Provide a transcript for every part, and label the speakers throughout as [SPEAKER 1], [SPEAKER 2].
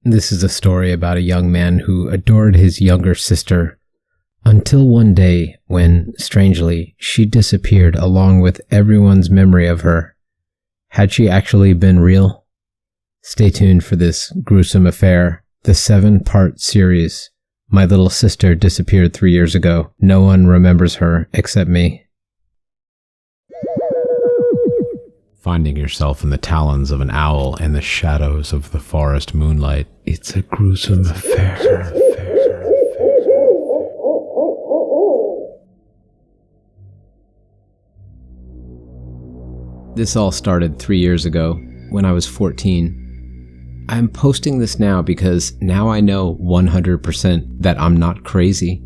[SPEAKER 1] This is a story about a young man who adored his younger sister until one day when, strangely, she disappeared along with everyone's memory of her. Had she actually been real? Stay tuned for this gruesome affair, the 7-part series. My little sister disappeared 3 years ago. No one remembers her except me. Finding yourself in the talons of an owl and the shadows of the forest moonlight, it's a gruesome affair. This all started 3 years ago, when I was 14. I'm posting this now because now I know 100% that I'm not crazy,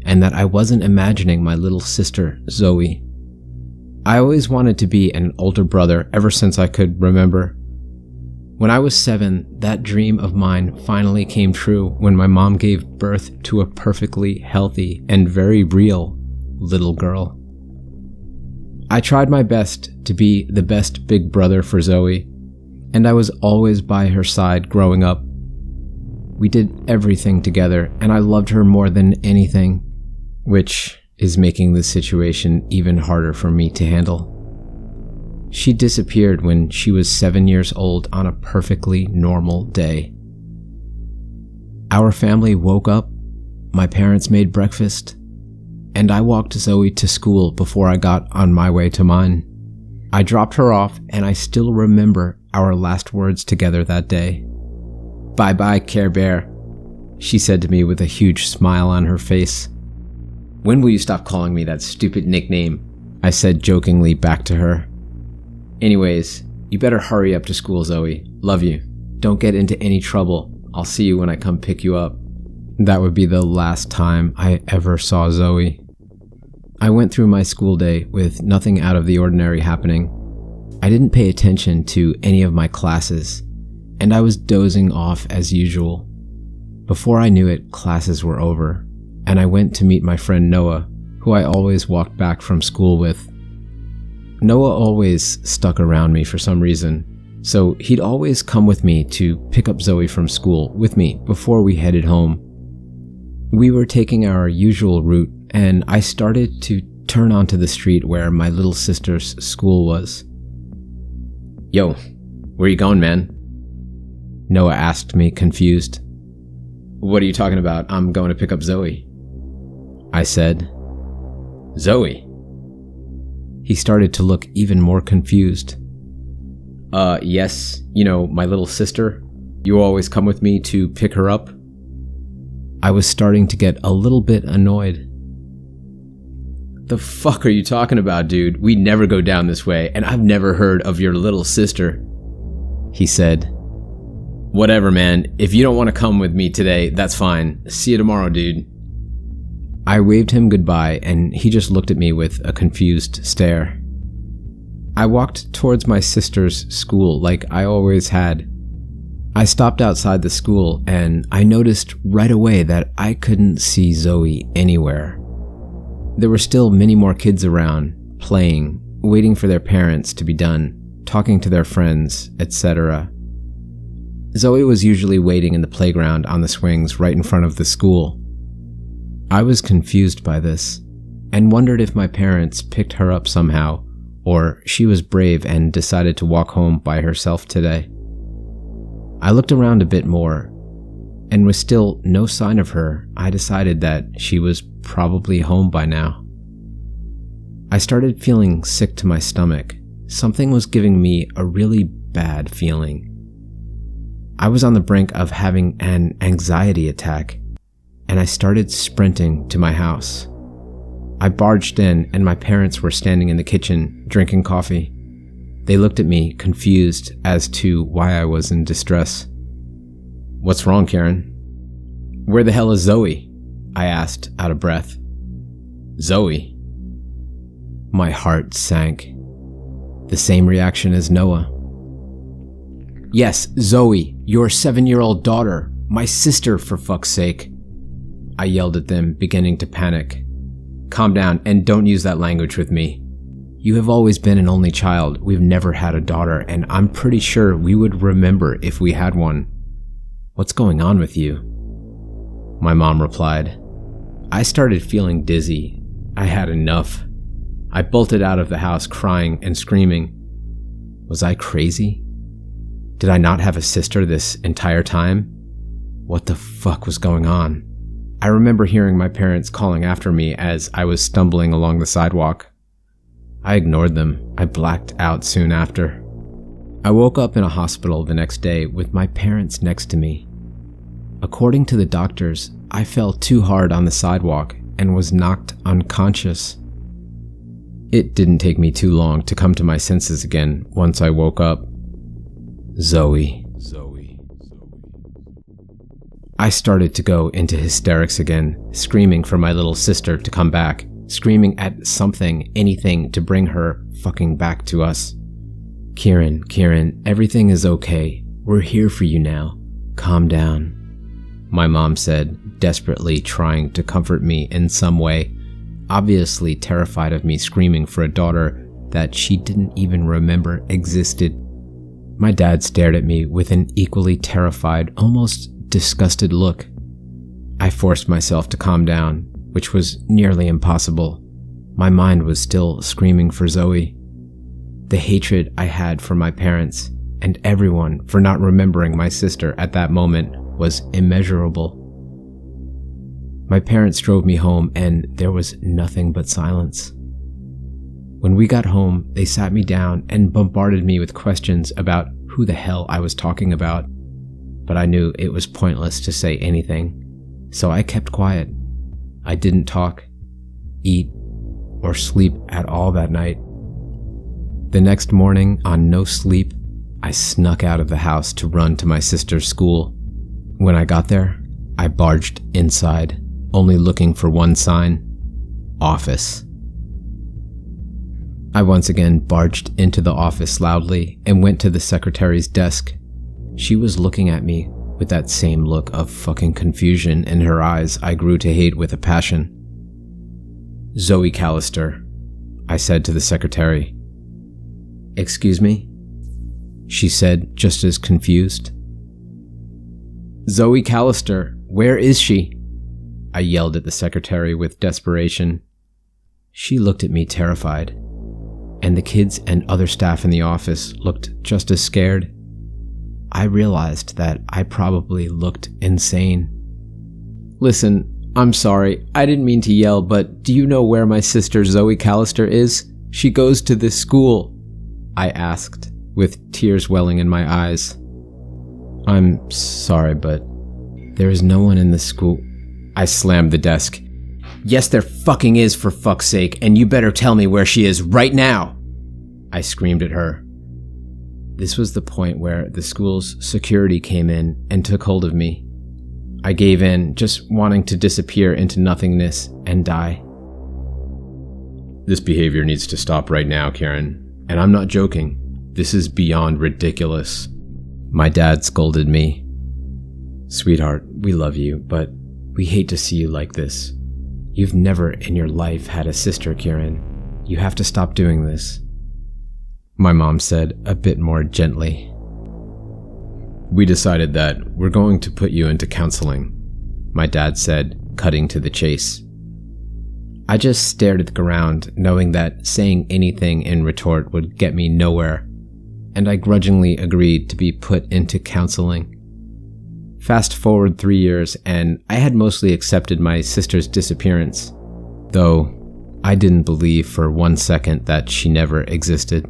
[SPEAKER 1] and that I wasn't imagining my little sister, Zoe. I always wanted to be an older brother ever since I could remember. When I was 7, that dream of mine finally came true when my mom gave birth to a perfectly healthy and very real little girl. I tried my best to be the best big brother for Zoe, and I was always by her side growing up. We did everything together, and I loved her more than anything, which is making the situation even harder for me to handle. She disappeared when she was 7 years old on a perfectly normal day. Our family woke up, my parents made breakfast, and I walked Zoe to school before I got on my way to mine. I dropped her off, and I still remember our last words together that day. "Bye-bye, Care Bear," she said to me with a huge smile on her face. "When will you stop calling me that stupid nickname?" I said jokingly back to her. "Anyways, you better hurry up to school, Zoe. Love you. Don't get into any trouble. I'll see you when I come pick you up." That would be the last time I ever saw Zoe. I went through my school day with nothing out of the ordinary happening. I didn't pay attention to any of my classes, and I was dozing off as usual. Before I knew it, classes were over, and I went to meet my friend Noah, who I always walked back from school with. Noah always stuck around me for some reason, so he'd always come with me to pick up Zoe from school with me before we headed home. We were taking our usual route, and I started to turn onto the street where my little sister's school was. "Yo, where you going, man?" Noah asked me, confused. "What are you talking about? I'm going to pick up Zoe," I said. "Zoe?" He started to look even more confused. Yes, my little sister. You always come with me to pick her up." I was starting to get a little bit annoyed. "The fuck are you talking about, dude? We never go down this way, and I've never heard of your little sister," he said. "Whatever, man. If you don't want to come with me today, that's fine. See you tomorrow, dude." I waved him goodbye, and he just looked at me with a confused stare. I walked towards my sister's school like I always had. I stopped outside the school, and I noticed right away that I couldn't see Zoe anywhere. There were still many more kids around, playing, waiting for their parents to be done, talking to their friends, etc. Zoe was usually waiting in the playground on the swings right in front of the school. I was confused by this, and wondered if my parents picked her up somehow, or she was brave and decided to walk home by herself today. I looked around a bit more, and with still no sign of her, I decided that she was probably home by now. I started feeling sick to my stomach. Something was giving me a really bad feeling. I was on the brink of having an anxiety attack, and I started sprinting to my house. I barged in, and my parents were standing in the kitchen, drinking coffee. They looked at me, confused as to why I was in distress. "What's wrong, Karen?" "Where the hell is Zoe?" I asked, out of breath. "Zoe?" My heart sank. The same reaction as Noah. "Yes, Zoe, your 7-year-old daughter, my sister, for fuck's sake," I yelled at them, beginning to panic. "Calm down, and don't use that language with me. You have always been an only child. We've never had a daughter, and I'm pretty sure we would remember if we had one." What's going on with you?" My mom replied, "I started feeling dizzy. I had enough. I bolted out of the house crying and screaming. Was I crazy? Did I not have a sister this entire time? What the fuck was going on?" I remember hearing my parents calling after me as I was stumbling along the sidewalk. I ignored them. I blacked out soon after. I woke up in a hospital the next day with my parents next to me. According to the doctors, I fell too hard on the sidewalk and was knocked unconscious. It didn't take me too long to come to my senses again once I woke up. Zoe. I started to go into hysterics again, screaming for my little sister to come back, screaming at something, anything to bring her fucking back to us. Kieran, everything is okay. We're here for you now. Calm down," my mom said, desperately trying to comfort me in some way, obviously terrified of me screaming for a daughter that she didn't even remember existed. My dad stared at me with an equally terrified, almost disgusted look. I forced myself to calm down, which was nearly impossible. My mind was still screaming for Zoe. The hatred I had for my parents and everyone for not remembering my sister at that moment was immeasurable. My parents drove me home and there was nothing but silence. When we got home, they sat me down and bombarded me with questions about who the hell I was talking about, but I knew it was pointless to say anything, so I kept quiet. I didn't talk, eat, or sleep at all that night. The next morning, on no sleep, I snuck out of the house to run to my sister's school. When I got there, I barged inside, only looking for one sign: office. I once again barged into the office loudly and went to the secretary's desk. She was looking at me with that same look of fucking confusion in her eyes I grew to hate with a passion. "Zoe Callister," I said to the secretary. "Excuse me?" she said, just as confused. "Zoe Callister, where is she?" I yelled at the secretary with desperation. She looked at me terrified, and the kids and other staff in the office looked just as scared. I realized that I probably looked insane. "Listen, I'm sorry, I didn't mean to yell, but do you know where my sister Zoe Callister is? She goes to this school," I asked, with tears welling in my eyes. "I'm sorry, but there is no one in the school." I slammed the desk. "Yes, there fucking is, for fuck's sake, and you better tell me where she is right now," I screamed at her. This was the point where the school's security came in and took hold of me. I gave in, just wanting to disappear into nothingness and die. "This behavior needs to stop right now, Karen. And I'm not joking. This is beyond ridiculous," my dad scolded me. "Sweetheart, we love you, but we hate to see you like this. You've never in your life had a sister, Kieran. You have to stop doing this," my mom said a bit more gently. "We decided that we're going to put you into counseling," my dad said, cutting to the chase. I just stared at the ground, knowing that saying anything in retort would get me nowhere, and I grudgingly agreed to be put into counseling. Fast forward 3 years, and I had mostly accepted my sister's disappearance, though I didn't believe for 1 second that she never existed.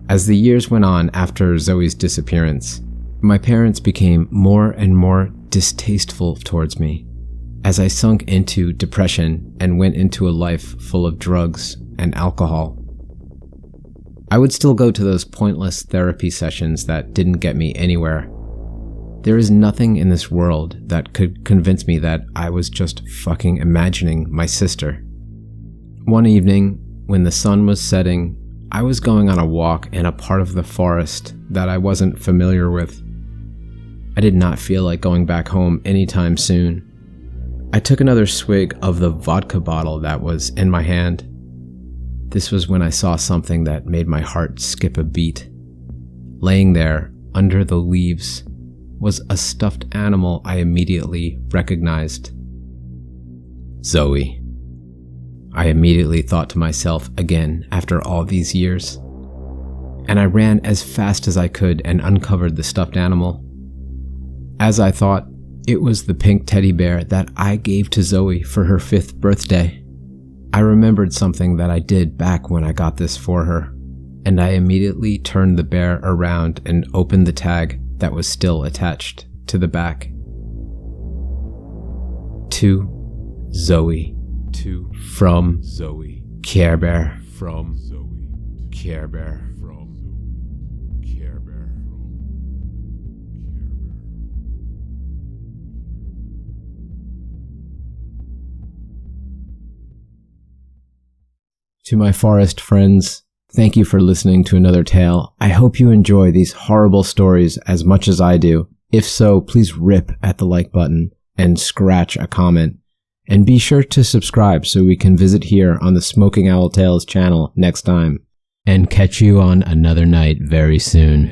[SPEAKER 1] As the years went on after Zoe's disappearance, my parents became more and more distasteful towards me, as I sunk into depression and went into a life full of drugs and alcohol. I would still go to those pointless therapy sessions that didn't get me anywhere. There is nothing in this world that could convince me that I was just fucking imagining my sister. One evening, when the sun was setting, I was going on a walk in a part of the forest that I wasn't familiar with. I did not feel like going back home anytime soon. I took another swig of the vodka bottle that was in my hand. This was when I saw something that made my heart skip a beat. Laying there, under the leaves, was a stuffed animal I immediately recognized. Zoe. I immediately thought to myself again after all these years, and I ran as fast as I could and uncovered the stuffed animal. As I thought, it was the pink teddy bear that I gave to Zoe for her 5th birthday. I remembered something that I did back when I got this for her, and I immediately turned the bear around and opened the tag that was still attached to the back. To Zoe. From Zoe. Care Bear. From Zoe. Care Bear. From Care Bear. To my forest friends, thank you for listening to another tale. I hope you enjoy these horrible stories as much as I do. If so, please rip at the like button and scratch a comment. And be sure to subscribe so we can visit here on the Smoking Owl Tales channel next time. And catch you on another night very soon.